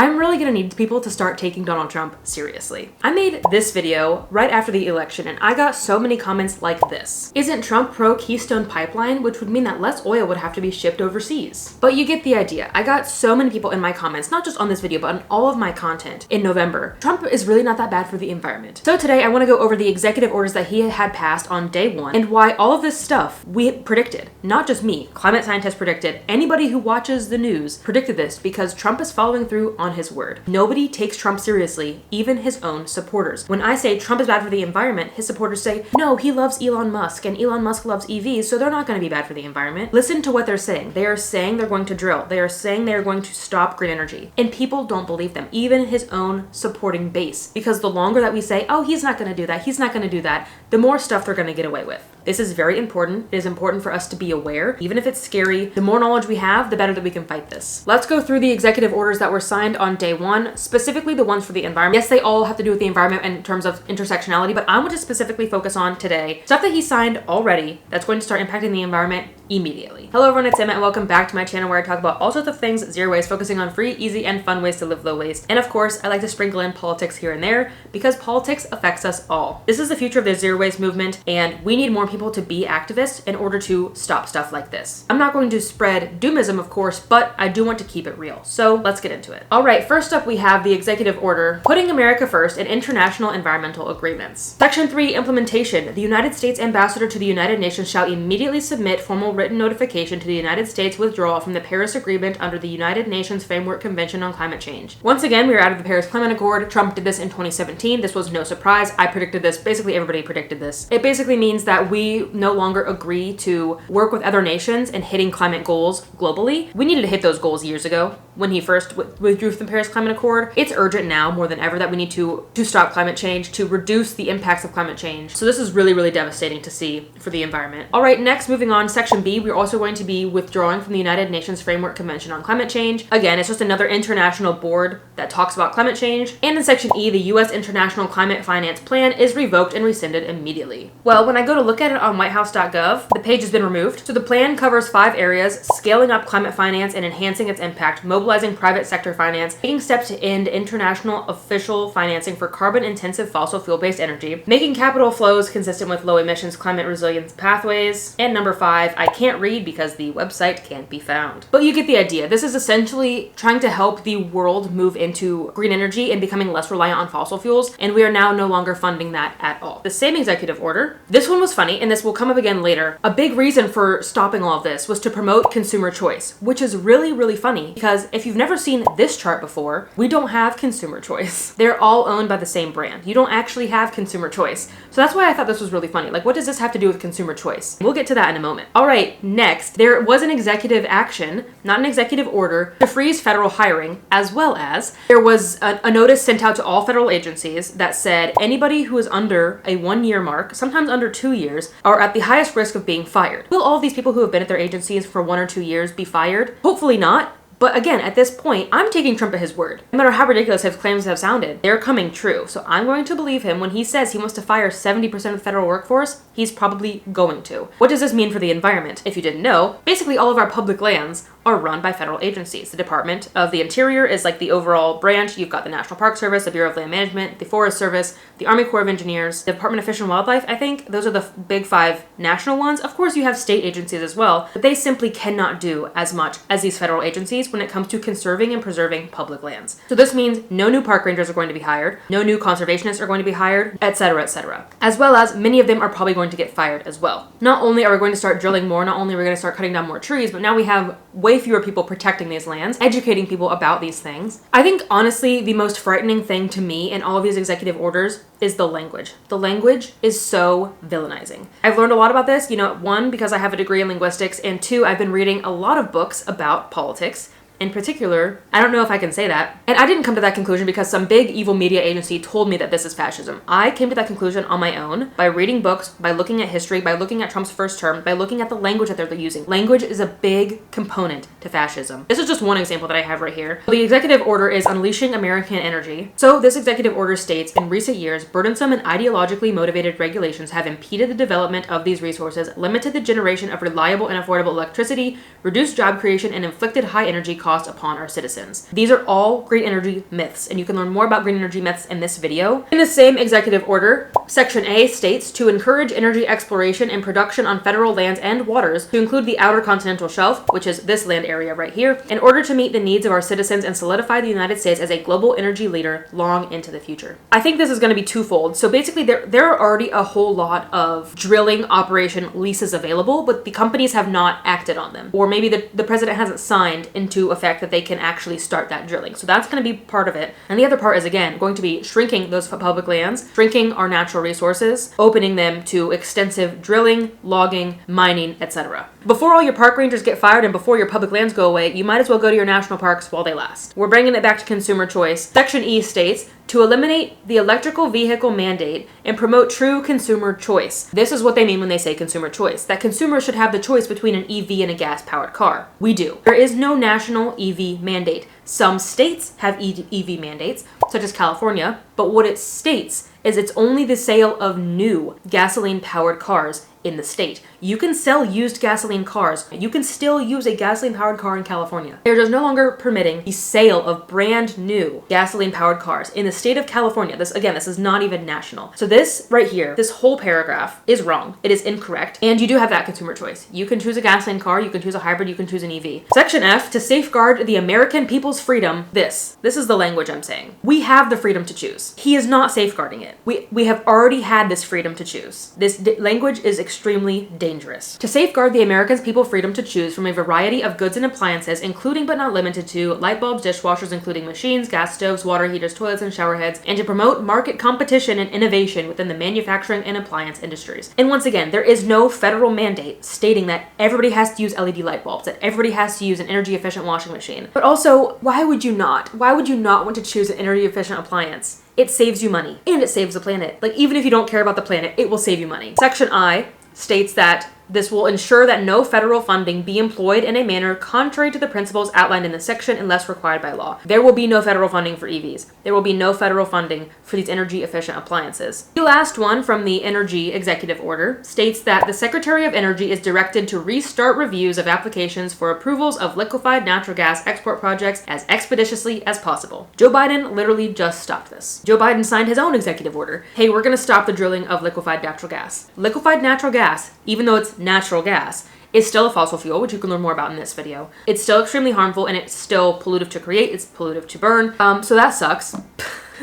I'm really gonna need people to start taking Donald Trump seriously. I made this video right after the election and I got so many comments like this. Isn't Trump pro Keystone Pipeline, which would mean that less oil would have to be shipped overseas? But you get the idea. I got so many people in my comments, not just on this video, but on all of my content in November. Trump is really not that bad for the environment. So today I wanna go over the executive orders that he had passed on day one and why all of this stuff we predicted. Not just me, climate scientists predicted. Anybody who watches the news predicted this because Trump is following through on his word. Nobody takes Trump seriously, even his own supporters. When I say Trump is bad for the environment, his supporters say, no, he loves Elon Musk and Elon Musk loves EVs, so they're not going to be bad for the environment. Listen to what they're saying. They are saying they're going to drill. They are saying they are going to stop green energy. And people don't believe them, even his own supporting base. Because the longer that we say, oh, he's not going to do that, he's not going to do that, the more stuff they're going to get away with. This is very important. It is important for us to be aware. Even if it's scary, the more knowledge we have, the better that we can fight this. Let's go through the executive orders that were signed on day one, specifically the ones for the environment. Yes, they all have to do with the environment in terms of intersectionality, but I want to specifically focus on today stuff that he signed already that's going to start impacting the environment immediately. Hello everyone, it's Emma and welcome back to my channel where I talk about all sorts of things zero waste, focusing on free, easy, and fun ways to live low waste. And of course, I like to sprinkle in politics here and there because politics affects us all. This is the future of the zero waste movement and we need more people to be activists in order to stop stuff like this. I'm not going to spread doomism, of course, but I do want to keep it real. So let's get into it. All right, first up we have the executive order, Putting America First in International Environmental Agreements. Section 3, Implementation. The United States Ambassador to the United Nations shall immediately submit formal written notification to the United States withdrawal from the Paris Agreement under the United Nations Framework Convention on Climate Change. Once again, we are out of the Paris Climate Accord. Trump did this in 2017. This was no surprise. I predicted this. Basically, everybody predicted this. It basically means that we no longer agree to work with other nations in hitting climate goals globally. We needed to hit those goals years ago when he first withdrew from the Paris Climate Accord. It's urgent now more than ever that we need to stop climate change, to reduce the impacts of climate change. So this is really, really devastating to see for the environment. All right, next, moving on, Section B, we're also going to be withdrawing from the United Nations Framework Convention on Climate Change. Again, it's just another international board that talks about climate change. And in Section E, the U.S. International Climate Finance Plan is revoked and rescinded immediately. Well, when I go to look at it on whitehouse.gov, the page has been removed. So the plan covers 5 areas: scaling up climate finance and enhancing its impact, mobilizing private sector finance, taking steps to end international official financing for carbon-intensive fossil fuel-based energy, making capital flows consistent with low emissions climate resilience pathways, and number 5, I can't read because the website can't be found. But you get the idea. This is essentially trying to help the world move into green energy and becoming less reliant on fossil fuels, and we are now no longer funding that at all. The same executive order, this one was funny, and this will come up again later. A big reason for stopping all of this was to promote consumer choice, which is really, really funny because if you've never seen this chart before, we don't have consumer choice. They're all owned by the same brand. You don't actually have consumer choice. So that's why I thought this was really funny. Like, what does this have to do with consumer choice? We'll get to that in a moment. All right, next, there was an executive action, not an executive order, to freeze federal hiring, as well as there was a notice sent out to all federal agencies that said anybody who is under a 1-year mark, sometimes under 2 years, are at the highest risk of being fired. Will all of these people who have been at their agencies for 1 or 2 years be fired? Hopefully not. But again, at this point, I'm taking Trump at his word. No matter how ridiculous his claims have sounded, they're coming true. So I'm going to believe him when he says he wants to fire 70% of the federal workforce. He's probably going to. What does this mean for the environment? If you didn't know, basically all of our public lands are run by federal agencies. The Department of the Interior is like the overall branch. You've got the National Park Service, the Bureau of Land Management, the Forest Service, the Army Corps of Engineers, the Department of Fish and Wildlife. I think those are the big 5 national ones. Of course, you have state agencies as well, but they simply cannot do as much as these federal agencies when it comes to conserving and preserving public lands. So this means no new park rangers are going to be hired, no new conservationists are going to be hired, etc., etc. As well as many of them are probably going to get fired as well. Not only are we going to start drilling more, not only are we going to start cutting down more trees, but now we have way fewer people protecting these lands, educating people about these things. I think honestly, the most frightening thing to me in all of these executive orders is the language. The language is so villainizing. I've learned a lot about this, 1, because I have a degree in linguistics, and 2, I've been reading a lot of books about politics. In particular, I don't know if I can say that. And I didn't come to that conclusion because some big evil media agency told me that this is fascism. I came to that conclusion on my own by reading books, by looking at history, by looking at Trump's first term, by looking at the language that they're using. Language is a big component to fascism. This is just one example that I have right here. The executive order is Unleashing American Energy. So this executive order states, in recent years, burdensome and ideologically motivated regulations have impeded the development of these resources, limited the generation of reliable and affordable electricity, reduced job creation, and inflicted high energy costs cost upon our citizens. These are all green energy myths, and you can learn more about green energy myths in this video. In the same executive order, Section A states to encourage energy exploration and production on federal lands and waters to include the outer continental shelf, which is this land area right here, in order to meet the needs of our citizens and solidify the United States as a global energy leader long into the future. I think this is going to be twofold. So basically there are already a whole lot of drilling operation leases available, but the companies have not acted on them. Or maybe the president hasn't signed into effect that they can actually start that drilling. So that's going to be part of it. And the other part is, again, going to be shrinking those public lands, shrinking our natural resources, opening them to extensive drilling, logging, mining, etc. Before all your park rangers get fired and before your public lands go away, you might as well go to your national parks while they last. We're bringing it back to consumer choice. Section E states to eliminate the electrical vehicle mandate and promote true consumer choice. This is what they mean when they say consumer choice, that consumers should have the choice between an EV and a gas-powered car. We do. There is no national EV mandate. Some states have EV mandates, such as California, but what it states is it's only the sale of new gasoline-powered cars in the state. You can sell used gasoline cars. You can still use a gasoline-powered car in California. They're just no longer permitting the sale of brand new gasoline-powered cars in the state of California. This is not even national. So this right here, this whole paragraph is wrong. It is incorrect. And you do have that consumer choice. You can choose a gasoline car, you can choose a hybrid, you can choose an EV. Section F, to safeguard the American people's freedom. This is the language I'm saying. We have the freedom to choose. He is not safeguarding it. We have already had this freedom to choose. This language is extremely dangerous. To safeguard the Americans' people's freedom to choose from a variety of goods and appliances, including but not limited to light bulbs, dishwashers, including machines, gas stoves, water heaters, toilets, and shower heads, and to promote market competition and innovation within the manufacturing and appliance industries. And once again, there is no federal mandate stating that everybody has to use LED light bulbs, that everybody has to use an energy efficient washing machine. But also, why would you not? Why would you not want to choose an energy efficient appliance? It saves you money and it saves the planet. Like, even if you don't care about the planet, it will save you money. Section I states that this will ensure that no federal funding be employed in a manner contrary to the principles outlined in this section unless required by law. There will be no federal funding for EVs. There will be no federal funding for these energy efficient appliances. The last one from the Energy Executive Order states that the Secretary of Energy is directed to restart reviews of applications for approvals of liquefied natural gas export projects as expeditiously as possible. Joe Biden literally just stopped this. Joe Biden signed his own executive order. Hey, we're going to stop the drilling of liquefied natural gas. Liquefied natural gas, even though it's natural gas, is still a fossil fuel, which you can learn more about in this video. It's still extremely harmful and it's still pollutive to create, it's pollutive to burn. So that sucks.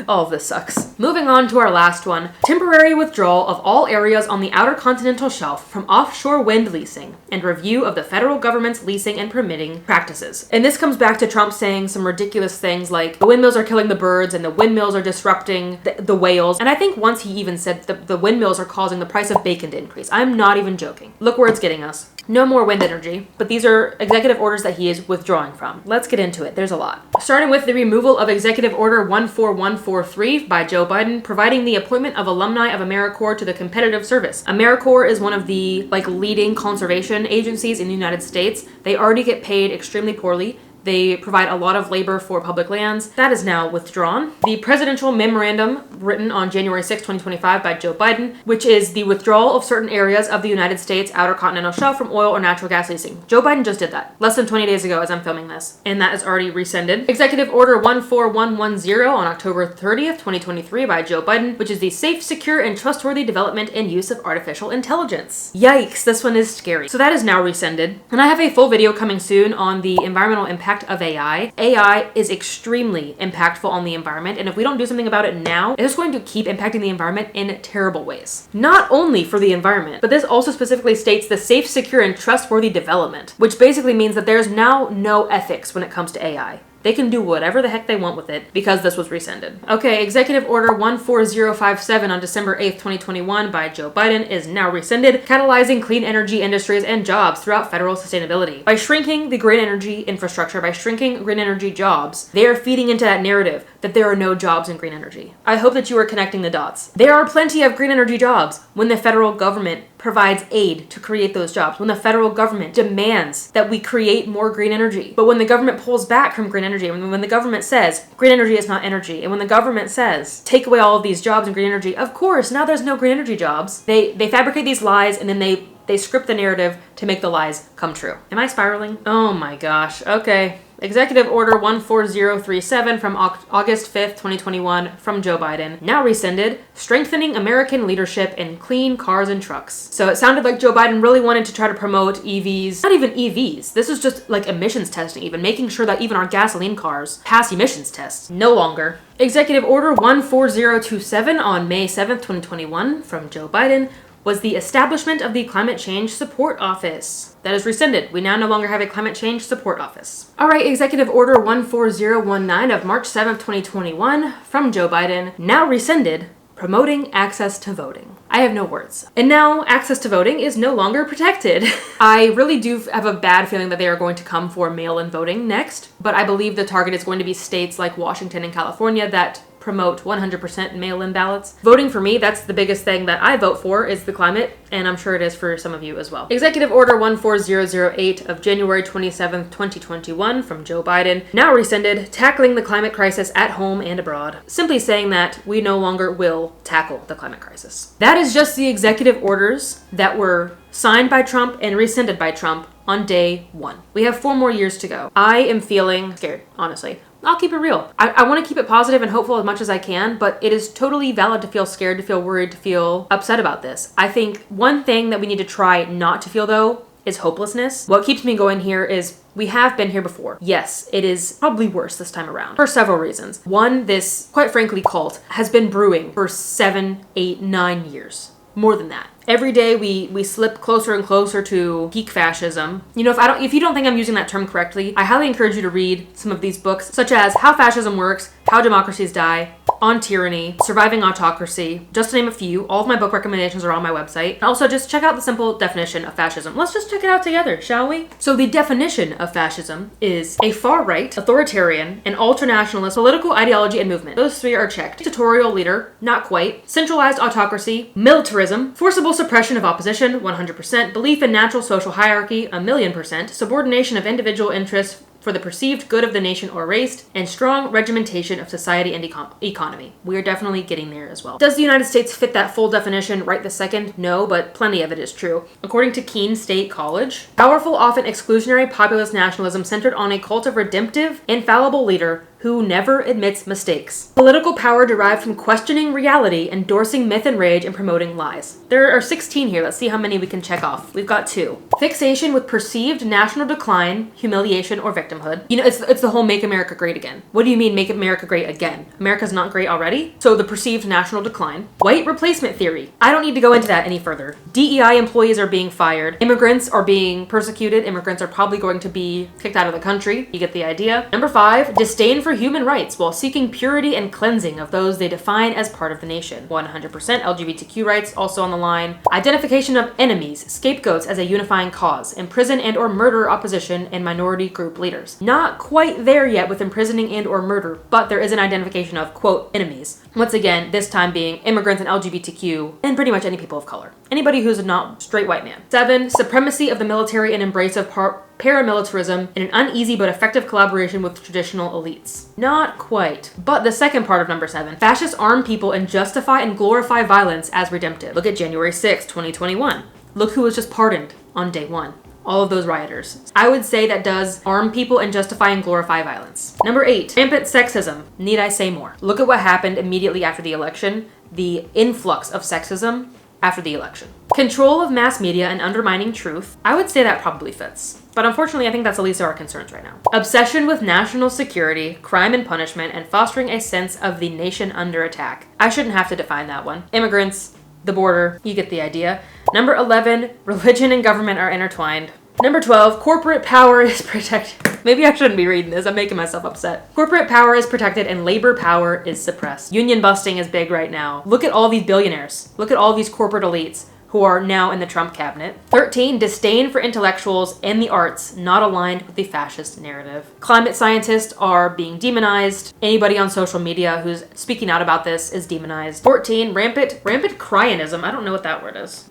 All of this sucks. Moving on to our last one. Temporary withdrawal of all areas on the outer continental shelf from offshore wind leasing and review of the federal government's leasing and permitting practices. And this comes back to Trump saying some ridiculous things like the windmills are killing the birds and the windmills are disrupting the whales. And I think once he even said the windmills are causing the price of bacon to increase. I'm not even joking. Look where it's getting us. No more wind energy, but these are executive orders that he is withdrawing from. Let's get into it. There's a lot. Starting with the removal of Executive Order 14143 by Joe Biden, providing the appointment of alumni of AmeriCorps to the competitive service. AmeriCorps is one of the leading conservation agencies in the United States. They already get paid extremely poorly. They provide a lot of labor for public lands. That is now withdrawn. The presidential memorandum written on January 6, 2025 by Joe Biden, which is the withdrawal of certain areas of the United States outer continental shelf from oil or natural gas leasing. Joe Biden just did that less than 20 days ago as I'm filming this, and that is already rescinded. Executive Order 14110 on October 30th, 2023 by Joe Biden, which is the safe, secure, and trustworthy development and use of artificial intelligence. Yikes, this one is scary. So that is now rescinded. And I have a full video coming soon on the environmental impact of AI. AI is extremely impactful on the environment, and if we don't do something about it now, it's going to keep impacting the environment in terrible ways. Not only for the environment, but this also specifically states the safe, secure, and trustworthy development, which basically means that there's now no ethics when it comes to AI. They can do whatever the heck they want with it because this was rescinded. Okay, Executive Order 14057 on December 8th, 2021 by Joe Biden is now rescinded, catalyzing clean energy industries and jobs throughout federal sustainability. By shrinking the green energy infrastructure, by shrinking green energy jobs, they are feeding into that narrative that there are no jobs in green energy. I hope that you are connecting the dots. There are plenty of green energy jobs when the federal government provides aid to create those jobs, when the federal government demands that we create more green energy. But when the government pulls back from green energy, when the government says green energy is not energy, and when the government says take away all of these jobs in green energy, of course, now there's no green energy jobs. They fabricate these lies and then they script the narrative to make the lies come true. Am I spiraling? Oh my gosh. Okay. Executive Order 14037 from August 5th, 2021 from Joe Biden, now rescinded, strengthening American leadership in clean cars and trucks. So it sounded like Joe Biden really wanted to try to promote EVs. Not even EVs. This is just like emissions testing even, making sure that even our gasoline cars pass emissions tests. No longer. Executive Order 14027 on May 7th, 2021 from Joe Biden was the establishment of the Climate Change Support Office. That is rescinded. We now no longer have a Climate Change Support Office. All right, Executive Order 14019 of March 7th, 2021 from Joe Biden, now rescinded, promoting access to voting. I have no words. And now access to voting is no longer protected. I really do have a bad feeling that they are going to come for mail-in voting next, but I believe the target is going to be states like Washington and California that promote 100% mail-in ballots. Voting for me, that's the biggest thing that I vote for, is the climate, and I'm sure it is for some of you as well. Executive Order 14008 of January 27th, 2021 from Joe Biden, now rescinded, tackling the climate crisis at home and abroad. Simply saying that we no longer will tackle the climate crisis. That is just the executive orders that were signed by Trump and rescinded by Trump on day 1. We have 4 more years to go. I am feeling scared, honestly. I'll keep it real. I want to keep it positive and hopeful as much as I can, but it is totally valid to feel scared, to feel worried, to feel upset about this. I think one thing that we need to try not to feel, though, is hopelessness. What keeps me going here is we have been here before. Yes, it is probably worse this time around for several reasons. One, this, quite frankly, cult has been brewing for 7, 8, 9 years. More than that. Every day we slip closer and closer to peak fascism. You know, if you don't think I'm using that term correctly, I highly encourage you to read some of these books, such as How Fascism Works, How Democracies Die, On Tyranny, Surviving Autocracy, just to name a few. All of my book recommendations are on my website. And also, just check out the simple definition of fascism. Let's just check it out together, shall we? So the definition of fascism is a far-right, authoritarian, and ultranationalist political ideology and movement. Those 3 are checked. Dictatorial leader, not quite. Centralized autocracy, militarism, forcible suppression of opposition, 100%. Belief in natural social hierarchy, 1,000,000%. Subordination of individual interests for the perceived good of the nation or race, and strong regimentation of society and economy. We are definitely getting there as well. Does the United States fit that full definition right this second? No, but plenty of it is true. According to Keene State College, powerful, often exclusionary populist nationalism centered on a cult of redemptive, infallible leader who never admits mistakes. Political power derived from questioning reality, endorsing myth and rage, and promoting lies. There are 16 here. Let's see how many we can check off. We've got 2. Fixation with perceived national decline, humiliation, or victimhood. You know, it's the whole make America great again. What do you mean make America great again? America's not great already? So the perceived national decline. White replacement theory. I don't need to go into that any further. DEI employees are being fired. Immigrants are being persecuted. Immigrants are probably going to be kicked out of the country. You get the idea. Number 5, disdain for human rights while seeking purity and cleansing of those they define as part of the nation. 100% LGBTQ rights also on the line. Identification of enemies, scapegoats as a unifying cause. Imprison and or murder opposition and minority group leaders. Not quite there yet with imprisoning and or murder, but there is an identification of, quote, enemies. Once again, this time being immigrants and LGBTQ and pretty much any people of color. Anybody who's not straight white man. 7, supremacy of the military and embrace of paramilitarism in an uneasy but effective collaboration with traditional elites. Not quite. But the second part of number 7, fascists arm people and justify and glorify violence as redemptive. Look at January 6, 2021. Look who was just pardoned on day 1. All of those rioters. I would say that does arm people and justify and glorify violence. Number 8, rampant sexism. Need I say more? Look at what happened immediately after the election. The influx of sexism after the election. Control of mass media and undermining truth. I would say that probably fits. But unfortunately, I think that's the least of our concerns right now. Obsession with national security, crime and punishment, and fostering a sense of the nation under attack. I shouldn't have to define that one. Immigrants, the border, you get the idea. Number 11, religion and government are intertwined. Number 12, corporate power is protected. Maybe I shouldn't be reading this. I'm making myself upset. Corporate power is protected and labor power is suppressed. Union busting is big right now. Look at all these billionaires. Look at all these corporate elites who are now in the Trump cabinet. 13, disdain for intellectuals and the arts not aligned with the fascist narrative. Climate scientists are being demonized. Anybody on social media who's speaking out about this is demonized. 14, rampant cryonism. I don't know what that word is.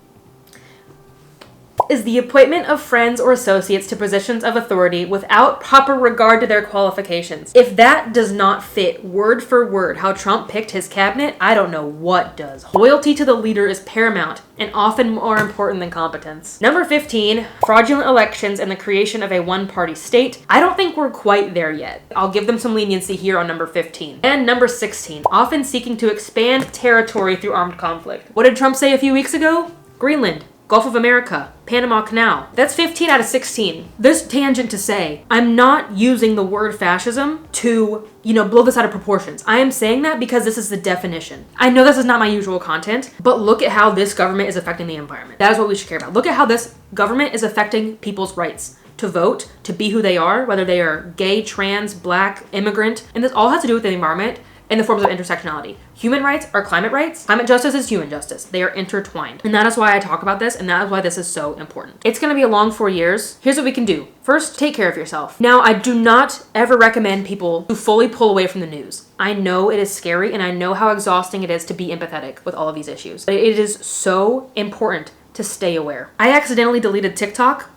is the appointment of friends or associates to positions of authority without proper regard to their qualifications. If that does not fit word for word how Trump picked his cabinet, I don't know what does. Loyalty to the leader is paramount and often more important than competence. Number 15, fraudulent elections and the creation of a one-party state. I don't think we're quite there yet. I'll give them some leniency here on number 15. And number 16, often seeking to expand territory through armed conflict. What did Trump say a few weeks ago? Greenland, Gulf of America, Panama Canal. That's 15 out of 16. This tangent to say, I'm not using the word fascism to, blow this out of proportions. I am saying that because this is the definition. I know this is not my usual content, but look at how this government is affecting the environment. That is what we should care about. Look at how this government is affecting people's rights to vote, to be who they are, whether they are gay, trans, black, immigrant. And this all has to do with the environment in the forms of intersectionality. Human rights are climate rights. Climate justice is human justice. They are intertwined. And that is why I talk about this, and that is why this is so important. It's gonna be a long 4 years. Here's what we can do. First, take care of yourself. Now, I do not ever recommend people to fully pull away from the news. I know it is scary, and I know how exhausting it is to be empathetic with all of these issues. But it is so important to stay aware. I accidentally deleted TikTok.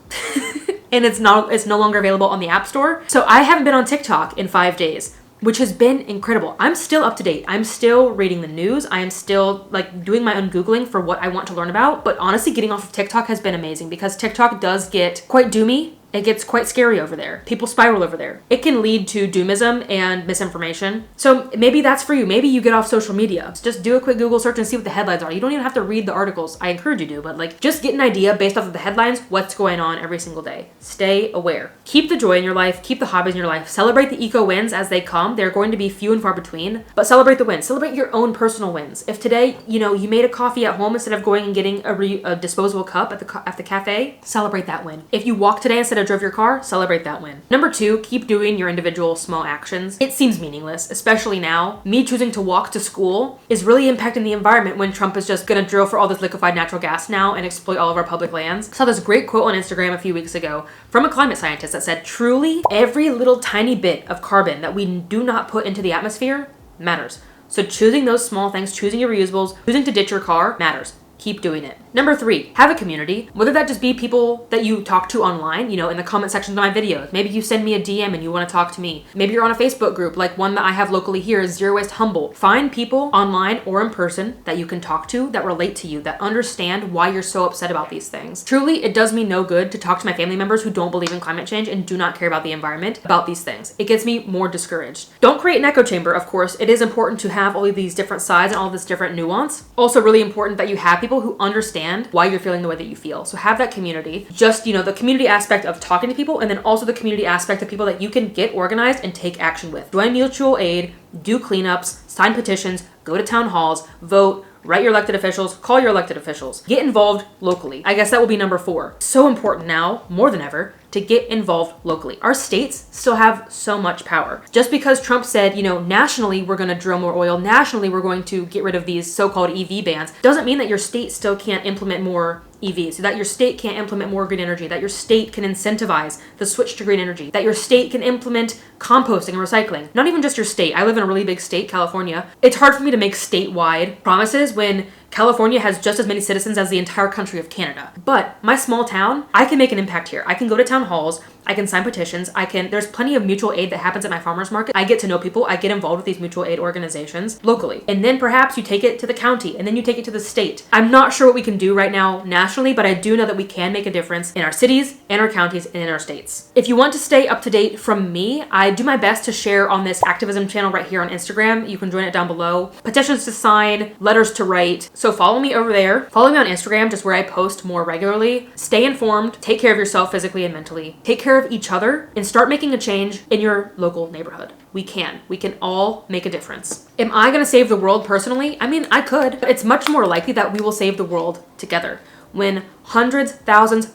And it's no longer available on the App Store. So I haven't been on TikTok in 5 days, which has been incredible. I'm still up to date. I'm still reading the news. I am still doing my own Googling for what I want to learn about. But honestly, getting off of TikTok has been amazing because TikTok does get quite doomy. It gets quite scary over there. People spiral over there. It can lead to doomism and misinformation. So maybe that's for you. Maybe you get off social media. Just do a quick Google search and see what the headlines are. You don't even have to read the articles. I encourage you to, but just get an idea based off of the headlines, what's going on every single day. Stay aware. Keep the joy in your life. Keep the hobbies in your life. Celebrate the eco wins as they come. They're going to be few and far between, but celebrate the wins. Celebrate your own personal wins. If today, you made a coffee at home instead of going and getting a disposable cup at the cafe, celebrate that win. If you walk today instead of drove your car, celebrate that win. Number 2, keep doing your individual small actions. It seems meaningless, especially now. Me choosing to walk to school is really impacting the environment when Trump is just gonna drill for all this liquefied natural gas now and exploit all of our public lands. I saw this great quote on Instagram a few weeks ago from a climate scientist that said, truly, every little tiny bit of carbon that we do not put into the atmosphere matters. So choosing those small things, choosing your reusables, choosing to ditch your car matters. Keep doing it. Number 3, have a community, whether that just be people that you talk to online, in the comment sections of my videos. Maybe you send me a DM and you want to talk to me. Maybe you're on a Facebook group, like one that I have locally here is Zero Waste Humble. Find people online or in person that you can talk to that relate to you, that understand why you're so upset about these things. Truly, it does me no good to talk to my family members who don't believe in climate change and do not care about the environment about these things. It gets me more discouraged. Don't create an echo chamber, of course. It is important to have all of these different sides and all this different nuance. Also really important that you have people who understand why you're feeling the way that you feel. So have that community. Just, the community aspect of talking to people, and then also the community aspect of people that you can get organized and take action with. Join mutual aid, do cleanups, sign petitions, go to town halls, vote, write your elected officials, call your elected officials, get involved locally. I guess that will be number 4. So important now, more than ever, to get involved locally. Our states still have so much power. Just because Trump said, nationally we're going to drill more oil, nationally we're going to get rid of these so-called EV bans, doesn't mean that your state still can't implement more EVs, so that your state can't implement more green energy, that your state can incentivize the switch to green energy, that your state can implement composting and recycling. Not even just your state. I live in a really big state, California. It's hard for me to make statewide promises when California has just as many citizens as the entire country of Canada. But my small town, I can make an impact here. I can go to town halls, I can sign petitions, there's plenty of mutual aid that happens at my farmer's market. I get to know people, I get involved with these mutual aid organizations locally. And then perhaps you take it to the county, and then you take it to the state. I'm not sure what we can do right now nationally, but I do know that we can make a difference in our cities, in our counties, and in our states. If you want to stay up to date from me, I do my best to share on this activism channel right here on Instagram. You can join it down below. Petitions to sign, letters to write. So follow me over there. Follow me on Instagram, just where I post more regularly. Stay informed, take care of yourself physically and mentally. Take care of each other and start making a change in your local neighborhood. We can all make a difference. Am I gonna save the world personally? I mean, I could, but it's much more likely that we will save the world together. When hundreds, thousands,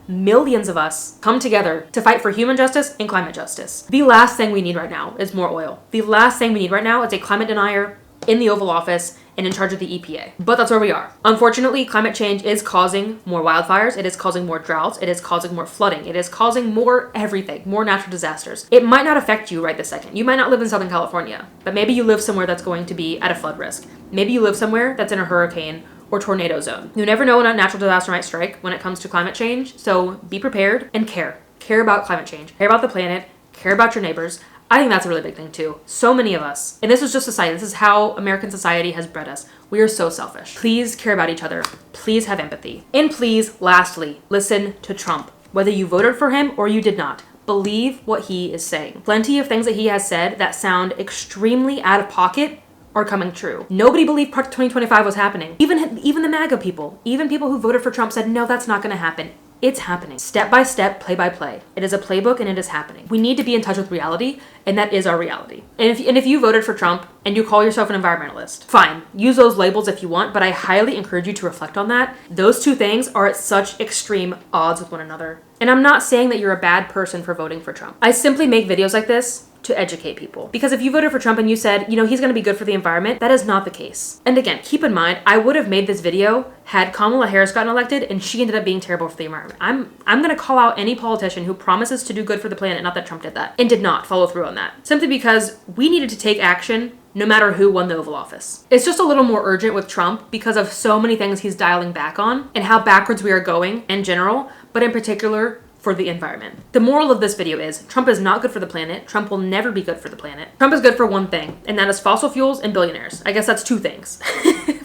millions of us come together to fight for human justice and climate justice. The last thing we need right now is more oil. The last thing we need right now is a climate denier in the Oval Office and in charge of the EPA. But that's where we are. Unfortunately, climate change is causing more wildfires, it is causing more droughts, it is causing more flooding, it is causing more everything, more natural disasters. It might not affect you right this second. You might not live in Southern California, but maybe you live somewhere that's going to be at a flood risk. Maybe you live somewhere that's in a hurricane or tornado zone. You never know when a natural disaster might strike when it comes to climate change, so be prepared and care. Care about climate change, care about the planet, care about your neighbors. I think that's a really big thing too. So many of us, and this is just society, this is how American society has bred us. We are so selfish. Please care about each other. Please have empathy. And please, lastly, listen to Trump. Whether you voted for him or you did not, believe what he is saying. Plenty of things that he has said that sound extremely out of pocket are coming true. Nobody believed 2025 was happening. Even the MAGA people, even people who voted for Trump said, no, that's not gonna happen. It's happening. Step by step, play by play. It is a playbook and it is happening. We need to be in touch with reality, and that is our reality. And if you voted for Trump and you call yourself an environmentalist, fine, use those labels if you want, but I highly encourage you to reflect on that. Those two things are at such extreme odds with one another. And I'm not saying that you're a bad person for voting for Trump. I simply make videos like this to educate people. Because if you voted for Trump and you said, you know, he's gonna be good for the environment, that is not the case. And again, keep in mind, I would have made this video had Kamala Harris gotten elected and she ended up being terrible for the environment. I'm gonna call out any politician who promises to do good for the planet, not that Trump did that, and did not follow through on that. Simply because we needed to take action no matter who won the Oval Office. It's just a little more urgent with Trump because of so many things he's dialing back on and how backwards we are going in general, but in particular, for the environment. The moral of this video is Trump is not good for the planet. Trump will never be good for the planet. Trump is good for one thing, and that is fossil fuels and billionaires. I guess that's two things.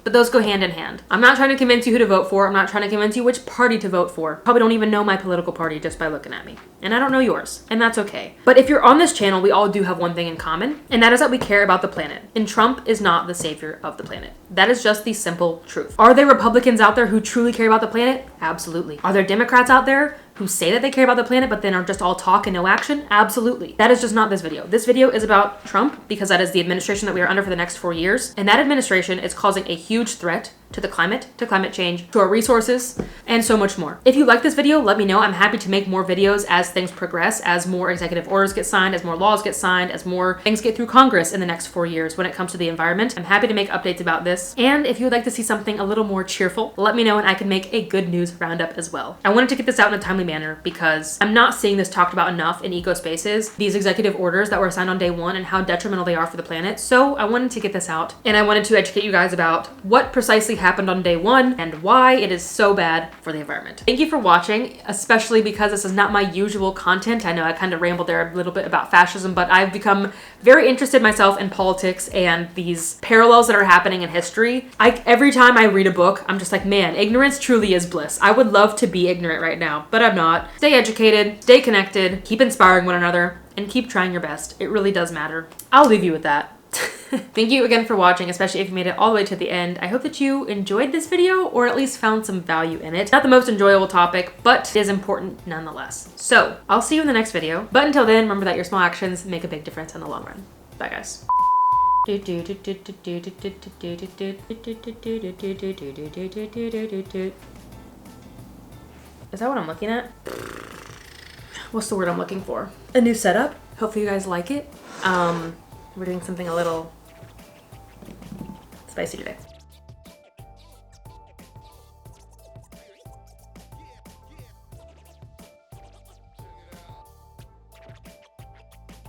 But those go hand in hand. I'm not trying to convince you who to vote for. I'm not trying to convince you which party to vote for. Probably don't even know my political party just by looking at me. And I don't know yours, and that's okay. But if you're on this channel, we all do have one thing in common, and that is that we care about the planet. And Trump is not the savior of the planet. That is just the simple truth. Are there Republicans out there who truly care about the planet? Absolutely. Are there Democrats out there who say that they care about the planet but then are just all talk and no action? Absolutely. That is just not this video. This video is about Trump because that is the administration that we are under for the next 4 years. And that administration is causing a huge threat to the climate, to climate change, to our resources, and so much more. If you like this video, let me know. I'm happy to make more videos as things progress, as more executive orders get signed, as more laws get signed, as more things get through Congress in the next 4 years when it comes to the environment. I'm happy to make updates about this. And if you would like to see something a little more cheerful, let me know and I can make a good news roundup as well. I wanted to get this out in a timely manner because I'm not seeing this talked about enough in eco spaces, these executive orders that were signed on day one and how detrimental they are for the planet. So I wanted to get this out and I wanted to educate you guys about what precisely happened on day one and why it is so bad for the environment. Thank you for watching, especially because this is not my usual content. I know I kind of rambled there a little bit about fascism, but I've become very interested myself in politics and these parallels that are happening in history. Every time I read a book, I'm just like, man, ignorance truly is bliss. I would love to be ignorant right now, but I'm not. Stay educated, stay connected, keep inspiring one another, and keep trying your best. It really does matter. I'll leave you with that. Thank you again for watching, especially if you made it all the way to the end. I hope that you enjoyed this video or at least found some value in it. Not the most enjoyable topic, but it is important nonetheless. So I'll see you in the next video. But until then, remember that your small actions make a big difference in the long run. Bye guys. Is that what I'm looking at? What's the word I'm looking for? A new setup. Hopefully you guys like it. We're doing something a little spicy today.